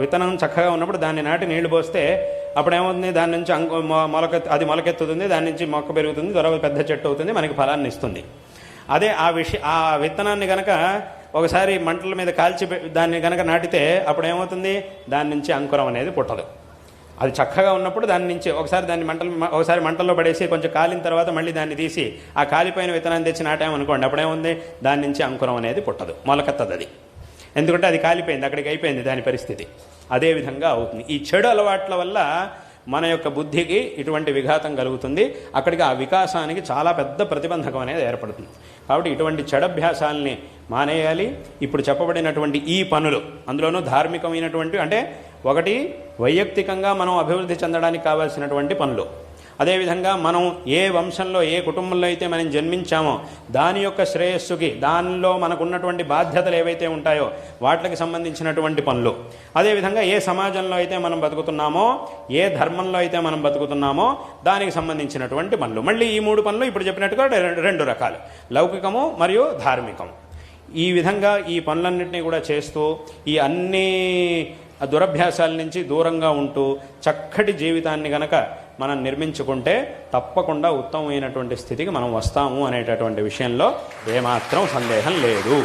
విత్తనం చక్కగా ఉన్నప్పుడు దాన్ని నాటి నీళ్లు పోస్తే అప్పుడేమవుతుంది, దాని నుంచి అది మొలకెత్తుతుంది, దాని నుంచి మొక్క పెరుగుతుంది, త్వరగా పెద్ద చెట్టు అవుతుంది, మనకి ఫలాన్ని ఇస్తుంది. అదే ఆ విత్తనాన్ని గనక ఒకసారి మంటల మీద కాల్చి దాన్ని గనక నాటితే అప్పుడేమవుతుంది, దాని నుంచి అంకురం అనేది పుట్టదు. అది చక్కగా ఉన్నప్పుడు దాని నుంచి ఒకసారి మంటల్లో పడేసి కొంచెం కాలిన తర్వాత మళ్ళీ దాన్ని తీసి ఆ కాలిపోయిన విత్తనాన్ని తెచ్చి నాటామనుకోండి, అప్పుడేముంది, దాని నుంచి అంకురం అనేది పుట్టదు, మొలకెత్తది. అది ఎందుకంటే అది కాలిపోయింది, అక్కడికి అయిపోయింది దాని పరిస్థితి. అదేవిధంగా అవుతుంది. ఈ చెడు అలవాట్ల వల్ల మన యొక్క బుద్ధికి ఇటువంటి విఘాతం కలుగుతుంది. అక్కడికి ఆ వికాసానికి చాలా పెద్ద ప్రతిబంధకం అనేది ఏర్పడుతుంది. కాబట్టి ఇటువంటి చెడభ్యాసాలని మానేయాలి. ఇప్పుడు చెప్పబడినటువంటి ఈ పనులు, అందులోనూ ధార్మికమైనటువంటి, అంటే ఒకటి వైయక్తికంగా మనం అభివృద్ధి చెందడానికి కావాల్సినటువంటి పనులు, అదేవిధంగా మనం ఏ వంశంలో ఏ కుటుంబంలో అయితే మనం జన్మించామో దాని యొక్క శ్రేయస్సుకి, దానిలో మనకున్నటువంటి బాధ్యతలు ఏవైతే ఉంటాయో వాటికి సంబంధించినటువంటి పనులు, అదేవిధంగా ఏ సమాజంలో అయితే మనం బతుకుతున్నామో, ఏ ధర్మంలో అయితే మనం బతుకుతున్నామో దానికి సంబంధించినటువంటి పనులు. మళ్ళీ ఈ 3 పనులు ఇప్పుడు చెప్పినట్టుగా 2 రకాలు, లౌకికము మరియు ధార్మికం. ఈ విధంగా ఈ పనులన్నింటినీ కూడా చేస్తూ ఈ అన్ని దురభ్యాసాల నుంచి దూరంగా ఉంటూ చక్కటి జీవితాన్ని గనక మనం నిర్మించుకుంటే తప్పకుండా ఉత్తమమైనటువంటి స్థితికి మనం వస్తాము అనేటటువంటి విషయంలో ఏమాత్రం సందేహం లేదు.